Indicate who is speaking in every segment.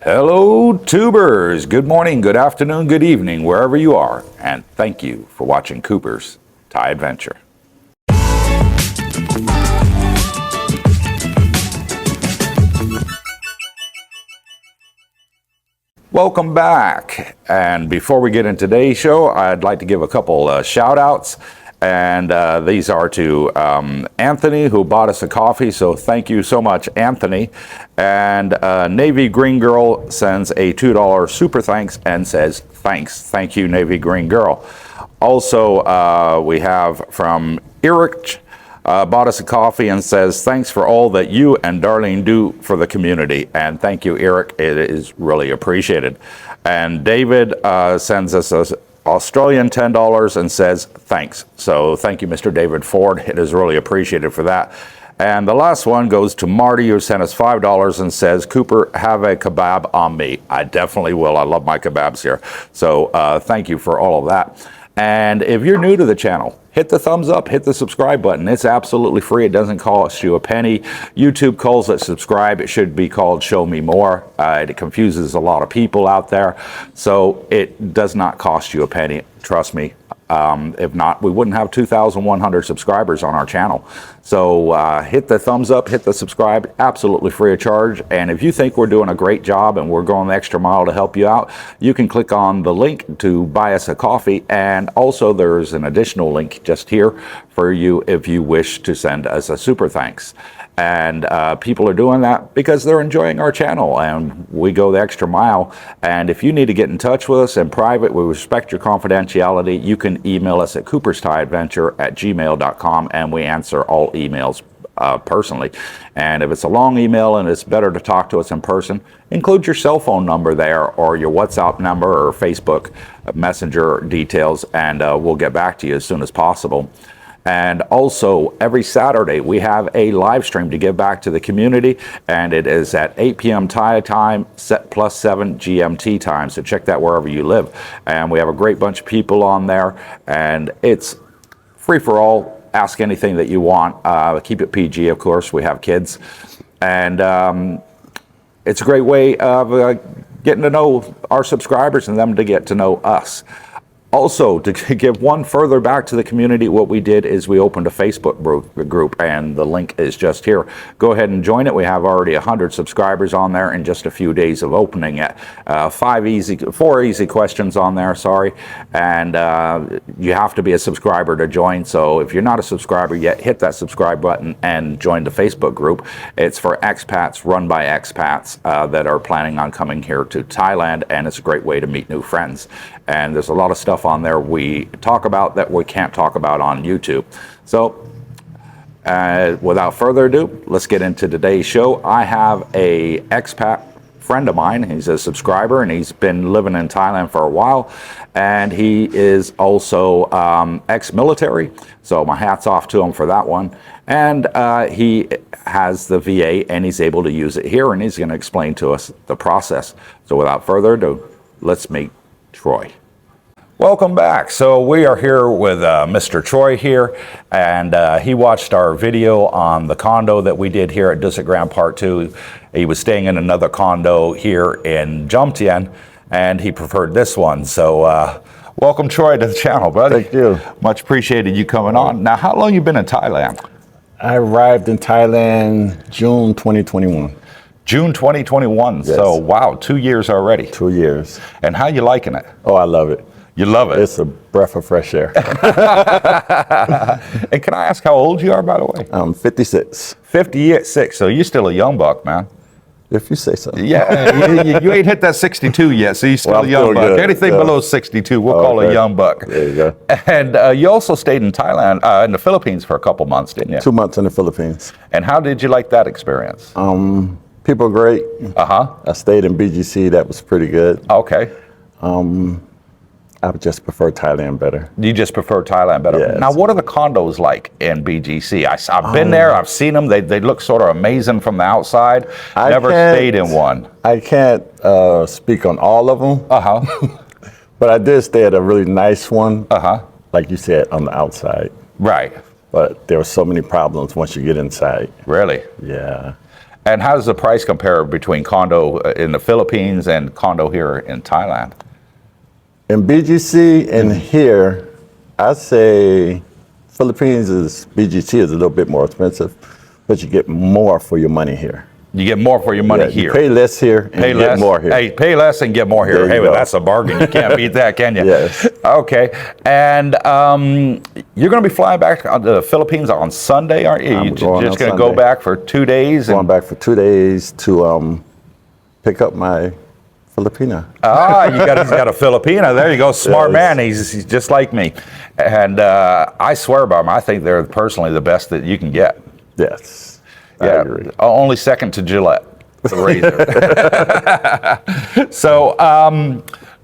Speaker 1: Hello, tubers. Good morning, good afternoon, good evening, wherever you are. And thank you for watching Cooper's Thai Adventure. Welcome back. And before we get into today's show, I'd like to give a couple shout outs. And these are to Anthony, who bought us a coffee. So thank you so much, Anthony. And Navy Green Girl sends a $2 super thanks and says, thanks. Thank you, Navy Green Girl. Also, we have from Eric, bought us a coffee and says, thanks for all that you and Darlene do for the community. And thank you, Eric. It is really appreciated. And David sends us a Australian $10 and says thanks. So thank you, Mr. David Ford. It is really appreciated for that. And the last one goes to Marty, who sent us $5 and says, Cooper, have a kebab on me. I definitely will. I love my kebabs here. So thank you for all of that. And if you're new to the channel, hit the thumbs up, hit the subscribe button. It's absolutely free. It doesn't cost you a penny. YouTube calls it subscribe. It should be called show me more. It confuses a lot of people out there. So it does not cost you a penny. Trust me. If not, we wouldn't have 2,100 subscribers on our channel. So hit the thumbs up, hit the subscribe, absolutely free of charge. And if you think we're doing a great job and we're going the extra mile to help you out, you can click on the link to buy us a coffee. And also there's an additional link just here for you if you wish to send us a super thanks. And people are doing that because they're enjoying our channel and we go the extra mile. And if you need to get in touch with us in private, we respect your confidentiality. You can email us at coopersthiadventure@gmail.com and we answer all emails personally. And if it's a long email and it's better to talk to us in person, include your cell phone number there or your WhatsApp number or Facebook Messenger details, and we'll get back to you as soon as possible. And also, every Saturday, we have a live stream to give back to the community, and it is at 8 p.m. Thai time, +7 GMT time, so check that wherever you live. And we have a great bunch of people on there, and it's free for all. Ask anything that you want. Keep it PG, of course. We have kids. And it's a great way of getting to know our subscribers and them to get to know us. Also, to give one further back to the community, what we did is we opened a Facebook group, and the link is just here. Go ahead and join it. We have already 100 subscribers on there in just a few days of opening it. 4 easy questions on there, sorry. And you have to be a subscriber to join. So if you're not a subscriber yet, hit that subscribe button and join the Facebook group. It's for expats, run by expats that are planning on coming here to Thailand, and it's a great way to meet new friends. And there's a lot of stuff on there we talk about that we can't talk about on YouTube. So without further ado, let's get into today's show. I have a expat friend of mine. He's a subscriber and he's been living in Thailand for a while, and he is also ex-military, so my hat's off to him for that one. And he has the VA and he's able to use it here, and he's going to explain to us the process. So without further ado, let's meet Troy. Welcome back. So we are here with Mr. Troy here, and he watched our video on the condo that we did here at Dusit Part 2. He was staying in another condo here in Jomtien, and he preferred this one. So welcome, Troy, to the channel, buddy.
Speaker 2: Thank you.
Speaker 1: Much appreciated you coming on. Now, how long you been in Thailand?
Speaker 2: I arrived in Thailand June 2021.
Speaker 1: June 2021.
Speaker 2: Yes.
Speaker 1: So wow, 2 years already.
Speaker 2: 2 years.
Speaker 1: And how you liking it?
Speaker 2: Oh, I love it.
Speaker 1: You love it?
Speaker 2: It's a breath of fresh air.
Speaker 1: And can I ask how old you are, by the way?
Speaker 2: I'm 56.
Speaker 1: 56, so you're still a young buck, man.
Speaker 2: If you say so.
Speaker 1: Yeah, you ain't hit that 62 yet, so you're still a young buck. Anything below 62, we'll call a young buck.
Speaker 2: There you go.
Speaker 1: And you also stayed in Thailand, in the Philippines for a couple months, didn't you?
Speaker 2: 2 months in the Philippines.
Speaker 1: And how did you like that experience?
Speaker 2: People are great.
Speaker 1: Uh-huh.
Speaker 2: I stayed in BGC. That was pretty good.
Speaker 1: Okay.
Speaker 2: I would just prefer Thailand better.
Speaker 1: You just prefer Thailand better?
Speaker 2: Yes.
Speaker 1: Now, what are the condos like in BGC? I've been there, I've seen them. They look sort of amazing from the outside. Never stayed in one.
Speaker 2: I can't speak on all of them.
Speaker 1: Uh-huh.
Speaker 2: But I did stay at a really nice one.
Speaker 1: Uh-huh.
Speaker 2: Like you said, on the outside.
Speaker 1: Right.
Speaker 2: But there were so many problems once you get inside.
Speaker 1: Really?
Speaker 2: Yeah.
Speaker 1: And how does the price compare between condo in the Philippines and condo here in Thailand?
Speaker 2: In BGC and here, I say BGC is a little bit more expensive, but you get more for your money here.
Speaker 1: You get more for your money here.
Speaker 2: You pay less here and you get more here.
Speaker 1: Hey, pay less and get more here. Hey, well, that's a bargain. You can't beat that, can you?
Speaker 2: Yes.
Speaker 1: Okay. And you're going to be flying back to the Philippines on Sunday, aren't you? You're just going to go back for 2 days?
Speaker 2: Going back for 2 days to pick up my Filipina.
Speaker 1: He's got a Filipina. There you go. Smart man. He's just like me. And I swear by them. I think they're personally the best that you can get.
Speaker 2: Yes.
Speaker 1: Yeah, I agree. Only second to Gillette, the razor. So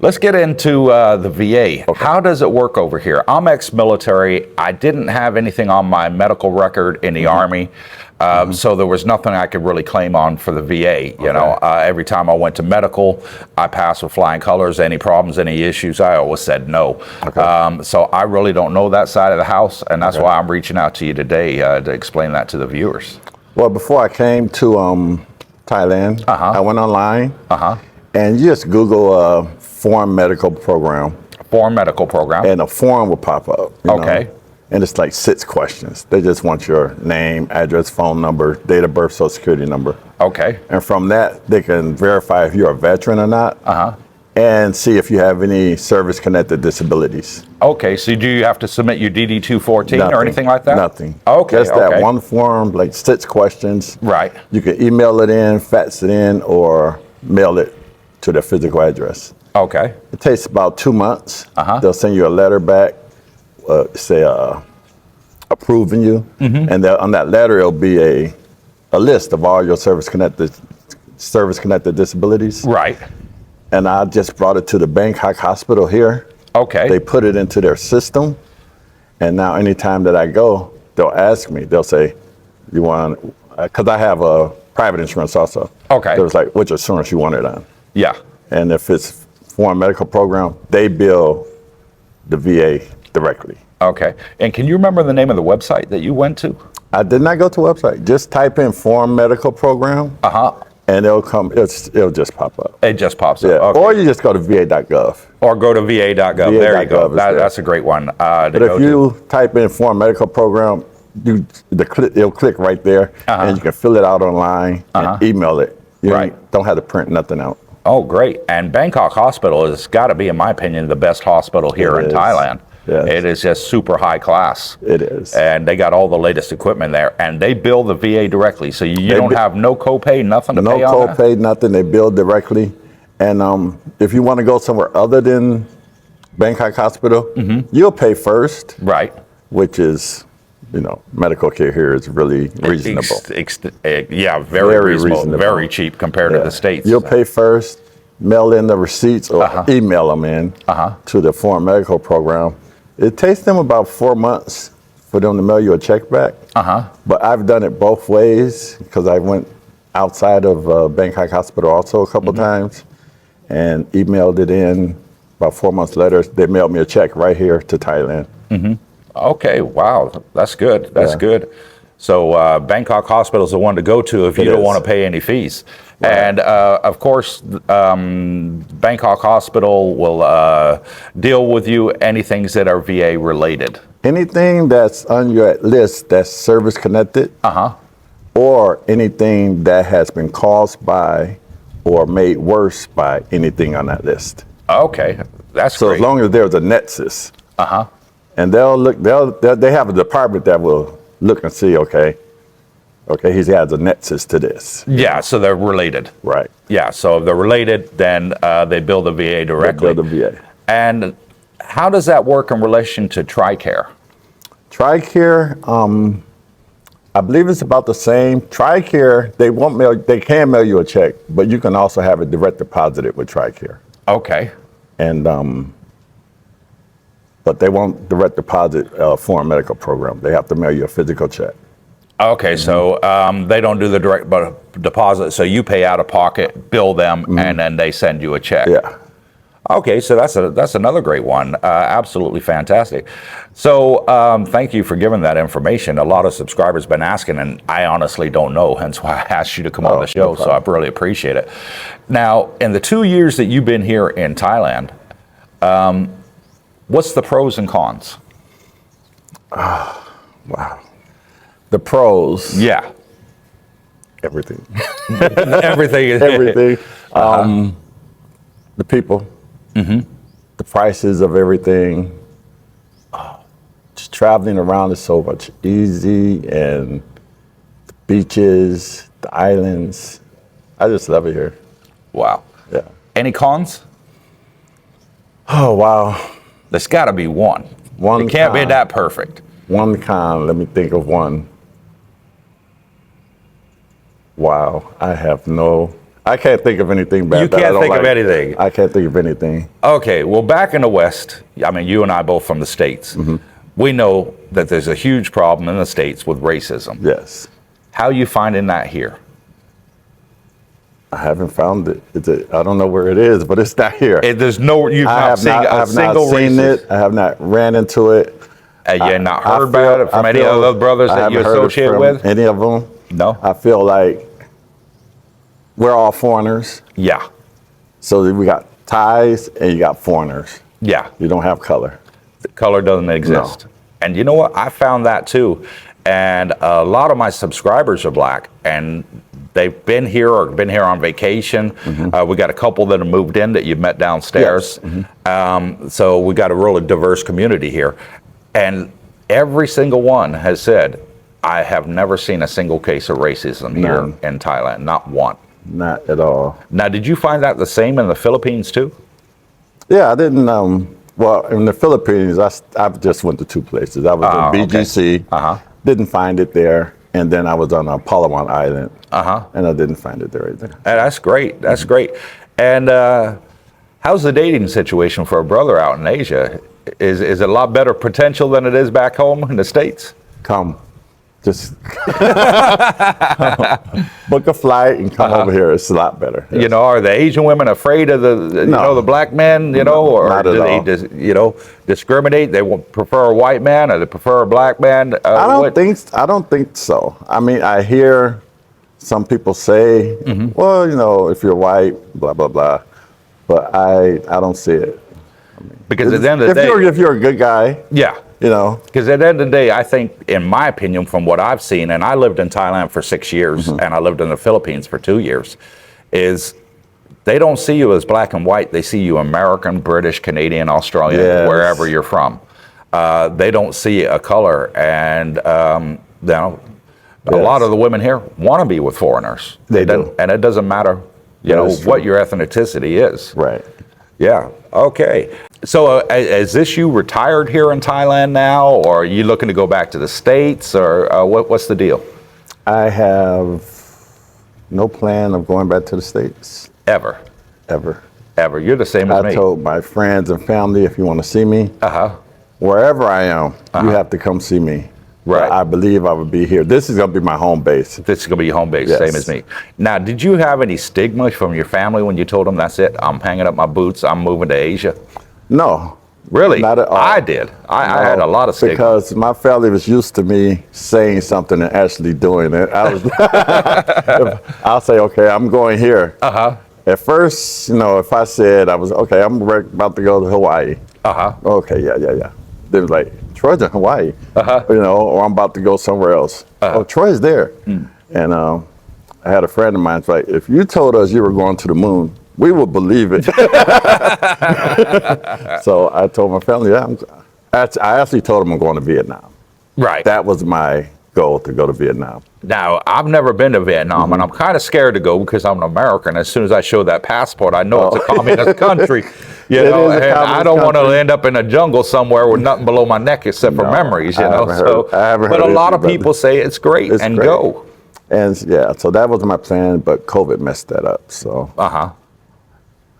Speaker 1: let's get into the VA. Okay. How does it work over here? I'm ex-military. I didn't have anything on my medical record in the Army, so there was nothing I could really claim on for the VA. You know, every time I went to medical, I passed with flying colors. Any problems, any issues, I always said no. Okay. So I really don't know that side of the house, and that's why I'm reaching out to you today to explain that to the viewers.
Speaker 2: Well, before I came to Thailand, I went online and you just Google foreign medical program.
Speaker 1: Foreign medical program.
Speaker 2: And a form will pop up. You know? And it's like 6 questions. They just want your name, address, phone number, date of birth, social security number. Okay. And from that, they can verify if you're a veteran or not. And see if you have any service-connected disabilities. Okay, so do you have to submit your DD-214 or anything like that? Nothing. Okay, just that one form, like 6 questions. Right. You can email it in, fax it in, or mail it to their physical address. Okay. It takes about 2 months. They'll send you a letter back, approving you, and on that letter it'll be a list of all your service-connected disabilities. Right. And I just brought it to the Bangkok hospital here. Okay. They put it into their system. And now anytime that I go, they'll ask me, they'll say, you want, because I have a private insurance also. Okay. It was like, which insurance you want it on? Yeah. And if it's foreign medical program, they bill the VA directly. Okay. And can you remember the name of the website that you went to? I did not go to a website. Just type in foreign medical program. And it'll come, it'll just pop up. It just pops up. Okay. Or you just go to va.gov. Or go to va.gov. There you go. That's a great one. But if you type in foreign medical program, it'll click right there, and you can fill it out online and email it. You don't have to print nothing out. Oh, great. And Bangkok Hospital has got to be, in my opinion, the best hospital here in Thailand. Yes. It is just super high class. It is. And they got all the latest equipment there. And they bill the VA directly. So you don't have no copay, nothing to pay on that? No copay, nothing. They bill directly. And if you want to go somewhere other than Bangkok Hospital, you'll pay first. Right. Which is, medical care here is really reasonable. Yeah, very reasonable. Very cheap compared to the States. You'll pay first, mail in the receipts, or email them in to the foreign medical program. It takes them about 4 months for them to mail you a check back. But I've done it both ways because I went outside of Bangkok Hospital also a couple times and emailed it in. About 4 months later, they mailed me a check right here to Thailand. Okay, wow, that's good. That's good. So Bangkok Hospital is the one to go to if you don't want to pay any fees. Right. And of course, Bangkok Hospital will deal with you anything that are VA related. Anything that's on your list that's service connected, or anything that has been caused by or made worse by anything on that list. Okay, that's so great. As long as there's a nexus, and they'll look. They have a department that will look and see. Okay, he has a nexus to this. Yeah, so they're related. Right. Yeah, so if they're related, then they bill the VA directly. They bill the VA. And how does that work in relation to TRICARE? TRICARE, I believe it's about the same. TRICARE, they can mail you a check, but you can also have it direct deposited with TRICARE. Okay. And but they won't direct deposit foreign medical program. They have to mail you a physical check. Okay, so they don't do the direct deposit, so you pay out of pocket, bill them, and then they send you a check. Yeah.
Speaker 1: Okay, so that's another great one. Absolutely fantastic. So thank you for giving that information. A lot of subscribers been asking, and I honestly don't know. Hence why I asked you to come on the show. So I really appreciate it. Now, in the 2 years that you've been here in Thailand, what's the pros and cons?
Speaker 2: Wow. The pros.
Speaker 1: Yeah.
Speaker 2: Everything.
Speaker 1: Everything.
Speaker 2: Everything. The people. The prices of everything. Just traveling around is so much easy, and the beaches, the islands. I just love it here.
Speaker 1: Wow.
Speaker 2: Yeah.
Speaker 1: Any cons?
Speaker 2: Oh, wow.
Speaker 1: There's got to be one. It can't be that perfect.
Speaker 2: One con. Let me think of one. Wow. I can't think of anything bad.
Speaker 1: You can't think of anything.
Speaker 2: I can't think of anything.
Speaker 1: Okay, well, back in the West, I mean, you and I both from the States, we know that there's a huge problem in the States with racism.
Speaker 2: Yes.
Speaker 1: How are you finding that here?
Speaker 2: I haven't found it. I don't know where it is, but it's not here.
Speaker 1: You've not seen a single racist.
Speaker 2: I have not ran into it.
Speaker 1: And you have not heard about it from any of those brothers that you associate with?
Speaker 2: Any of them?
Speaker 1: No.
Speaker 2: I feel like we're all foreigners.
Speaker 1: Yeah.
Speaker 2: So we got Thais and you got foreigners.
Speaker 1: Yeah.
Speaker 2: You don't have color.
Speaker 1: The color doesn't exist.
Speaker 2: No.
Speaker 1: And you know what? I found that too. And a lot of my subscribers are black, and they've been here or been here on vacation. We got a couple that have moved in that you've met downstairs. Yes. So we got a really diverse community here. And every single one has said, I have never seen a single case of racism here in Thailand, not one.
Speaker 2: Not at all.
Speaker 1: Now, did you find that the same in the Philippines too?
Speaker 2: Yeah, I didn't. Well, in the Philippines, I just went to two places. I was in BGC, didn't find it there, and then I was on Palawan Island, and I didn't find it there either.
Speaker 1: That's great. That's great. And how's the dating situation for a brother out in Asia? Is it a lot better potential than it is back home in the States?
Speaker 2: Come. Just book a flight and come over here. It's a lot better. Yes.
Speaker 1: You know, are the Asian women afraid of the black men? You know, or do they discriminate? They prefer a white man, or they prefer a black man?
Speaker 2: I don't think so. I mean, I hear some people say, well, if you're white, blah blah blah, but I don't see it. I mean,
Speaker 1: because at the end of the day,
Speaker 2: if you're a good guy,
Speaker 1: yeah. Because at the end of the day, I think, in my opinion, from what I've seen, and I lived in Thailand for 6 years, and I lived in the Philippines for 2 years, is they don't see you as black and white. They see you American, British, Canadian, Australian, wherever you're from. They don't see a color. And, a lot of the women here want to be with foreigners.
Speaker 2: They do.
Speaker 1: And it doesn't matter, what your ethnicity is.
Speaker 2: Right.
Speaker 1: Yeah. Okay. So is this you retired here in Thailand now, or are you looking to go back to the States, or what's the deal?
Speaker 2: I have no plan of going back to the States.
Speaker 1: Ever?
Speaker 2: Ever.
Speaker 1: Ever. You're the same as me.
Speaker 2: I told my friends and family, if you want to see me, wherever I am, you have to come see me.
Speaker 1: Right.
Speaker 2: I believe I would be here. This is going to be my home base.
Speaker 1: This is going to be your home base,
Speaker 2: yes.
Speaker 1: Same as me. Now, did you have any stigma from your family when you told them, that's it, I'm hanging up my boots, I'm moving to Asia?
Speaker 2: No.
Speaker 1: Really?
Speaker 2: Not at all.
Speaker 1: I did. I had a lot of stigma.
Speaker 2: Because my family was used to me saying something and actually doing it. I'll say, okay, I'm going here. At first, if I said I was, okay, I'm about to go to Hawaii. Okay, yeah. They was like, Troy's in Hawaii, or I'm about to go somewhere else. Oh, Troy's there. And I had a friend of mine who's like, if you told us you were going to the moon, we would believe it. So I told my family, I actually told them I'm going to Vietnam.
Speaker 1: Right.
Speaker 2: That was my goal, to go to Vietnam.
Speaker 1: Now, I've never been to Vietnam, and I'm kind of scared to go because I'm an American. As soon as I show that passport, I know it's a communist country. And I don't want to end up in a jungle somewhere with nothing below my neck except for memories, But a lot of people say it's great and go.
Speaker 2: And so that was my plan, but COVID messed that up. So I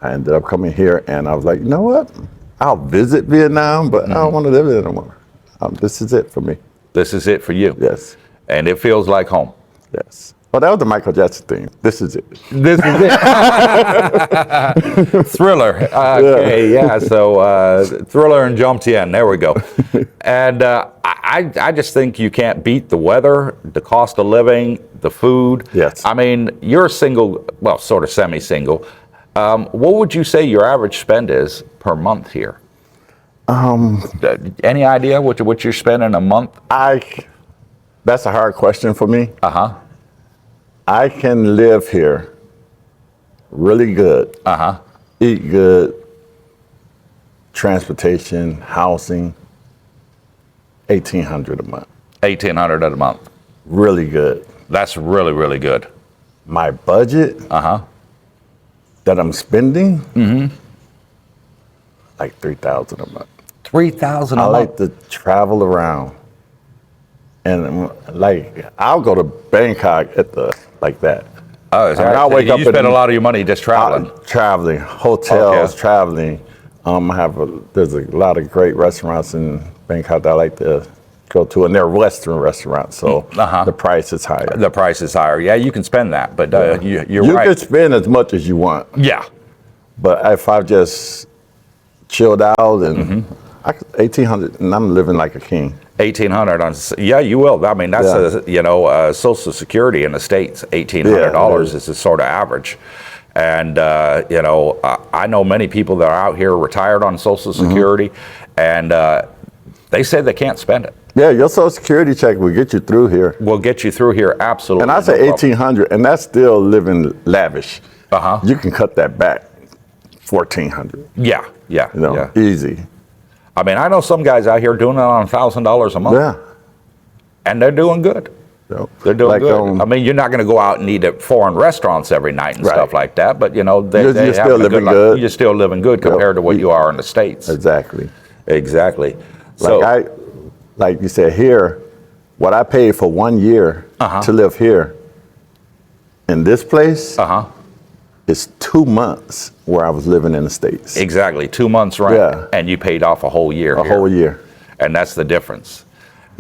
Speaker 2: ended up coming here, and I was like, you know what? I'll visit Vietnam, but I don't want to live there anymore. This is it for me.
Speaker 1: This is it for you.
Speaker 2: Yes.
Speaker 1: And it feels like home.
Speaker 2: Yes. Well, that was the Michael Jackson thing. This is it.
Speaker 1: This is it. Thriller. Okay, yeah. So Thriller and Jomtien. There we go. And I just think you can't beat the weather, the cost of living, the food.
Speaker 2: Yes.
Speaker 1: I mean, you're single, well, sort of semi-single. What would you say your average spend is per month here? Any idea what you're spending a month?
Speaker 2: That's a hard question for me.
Speaker 1: Uh-huh.
Speaker 2: I can live here really good.
Speaker 1: Uh-huh.
Speaker 2: Eat good, transportation, housing, $1,800 a month.
Speaker 1: $1,800 a month.
Speaker 2: Really good.
Speaker 1: That's really, really good.
Speaker 2: My budget that I'm spending, like $3,000 a month.
Speaker 1: $3,000 a month?
Speaker 2: I like to travel around. And like, I'll go to Bangkok like that.
Speaker 1: Oh, is that right?
Speaker 2: I'll wake up
Speaker 1: you spend a lot of your money just traveling?
Speaker 2: Traveling, hotels, traveling. There's a lot of great restaurants in Bangkok that I like to go to, and they're Western restaurants, so the price is higher.
Speaker 1: The price is higher. Yeah, you can spend that, but you're right.
Speaker 2: You can spend as much as you want.
Speaker 1: Yeah.
Speaker 2: But if I just chilled out and $1,800, and I'm living like a king.
Speaker 1: $1,800 on, yeah, you will. I mean, that's Social Security in the States. $1,800 is the sort of average. And I know many people that are out here retired on Social Security, and they say they can't spend it.
Speaker 2: Yeah, your Social Security check will get you through here.
Speaker 1: Will get you through here, absolutely.
Speaker 2: And I say $1,800, and that's still living lavish. You can cut that back, $1,400.
Speaker 1: Yeah.
Speaker 2: Easy.
Speaker 1: I mean, I know some guys out here doing it on $1,000 a month.
Speaker 2: Yeah.
Speaker 1: And they're doing good.
Speaker 2: Yep.
Speaker 1: They're doing good. I mean, you're not going to go out and eat at foreign restaurants every night and stuff like that, but
Speaker 2: you're still living good.
Speaker 1: You're still living good compared to what you are in the States.
Speaker 2: Exactly.
Speaker 1: So,
Speaker 2: like you said, here, what I paid for 1 year to live here in this place is 2 months where I was living in the States.
Speaker 1: Exactly, 2 months rent, and you paid off a whole year.
Speaker 2: A whole year.
Speaker 1: And that's the difference.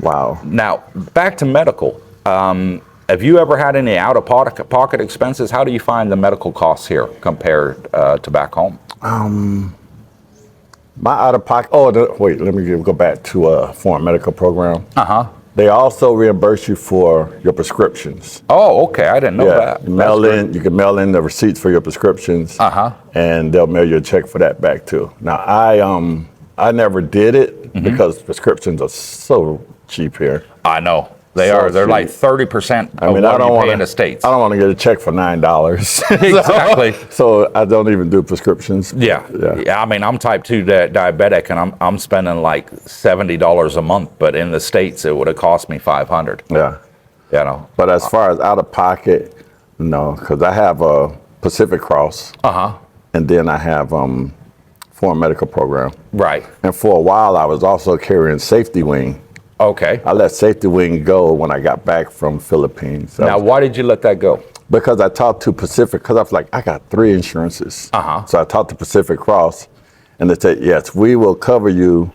Speaker 2: Wow.
Speaker 1: Now, back to medical. Have you ever had any out-of-pocket expenses? How do you find the medical costs here compared to back home?
Speaker 2: My out-of-pocket, wait, let me go back to a foreign medical program. They also reimburse you for your prescriptions.
Speaker 1: Oh, okay, I didn't know that.
Speaker 2: You can mail in the receipts for your prescriptions, and they'll mail you a check for that back too. Now, I never did it because prescriptions are so cheap here.
Speaker 1: I know. They are. They're like 30% of what you pay in the States.
Speaker 2: I don't want to get a check for $9.
Speaker 1: Exactly.
Speaker 2: So I don't even do prescriptions.
Speaker 1: Yeah. I mean, I'm type 2 diabetic, and I'm spending like $70 a month, but in the States it would have cost me $500.
Speaker 2: Yeah. But as far as out of pocket, no, because I have a Pacific Cross. And then I have foreign medical program.
Speaker 1: Right.
Speaker 2: And for a while I was also carrying Safety Wing.
Speaker 1: Okay.
Speaker 2: I let Safety Wing go when I got back from Philippines.
Speaker 1: Now, why did you let that go?
Speaker 2: Because I talked to Pacific, because I was like, I got 3 insurances. So I talked to Pacific Cross, and they said, yes, we will cover you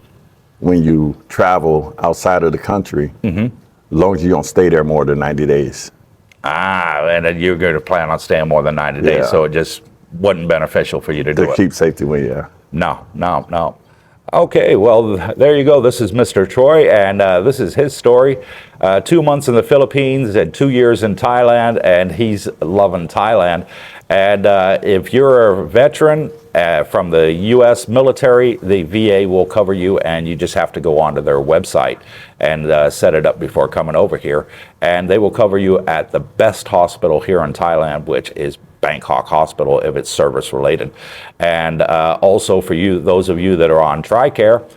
Speaker 2: when you travel outside of the country, as long as you don't stay there more than 90 days.
Speaker 1: And then you're going to plan on staying more than 90 days, so it just wasn't beneficial for you to do it.
Speaker 2: To keep Safety Wing,
Speaker 1: No. Okay, well, there you go. This is Mr. Troy, and this is his story. 2 months in the Philippines and 2 years in Thailand, and he's loving Thailand. And if you're a veteran from the U.S. military, the VA will cover you, and you just have to go onto their website and set it up before coming over here. And they will cover you at the best hospital here in Thailand, which is Bangkok Hospital, if it's service related. And also for you, those of you that are on TRICARE,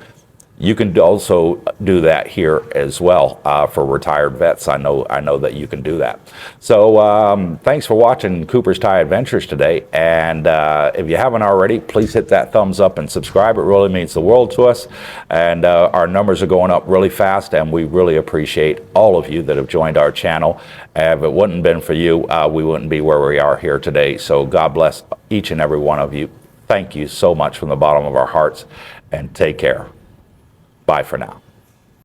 Speaker 1: you can also do that here as well for retired vets. I know that you can do that. So thanks for watching Cooper's Thai Adventures today. And if you haven't already, please hit that thumbs up and subscribe. It really means the world to us. And our numbers are going up really fast, and we really appreciate all of you that have joined our channel. If it wouldn't have been for you, we wouldn't be where we are here today. So God bless each and every one of you. Thank you so much from the bottom of our hearts, and take care. Bye for now.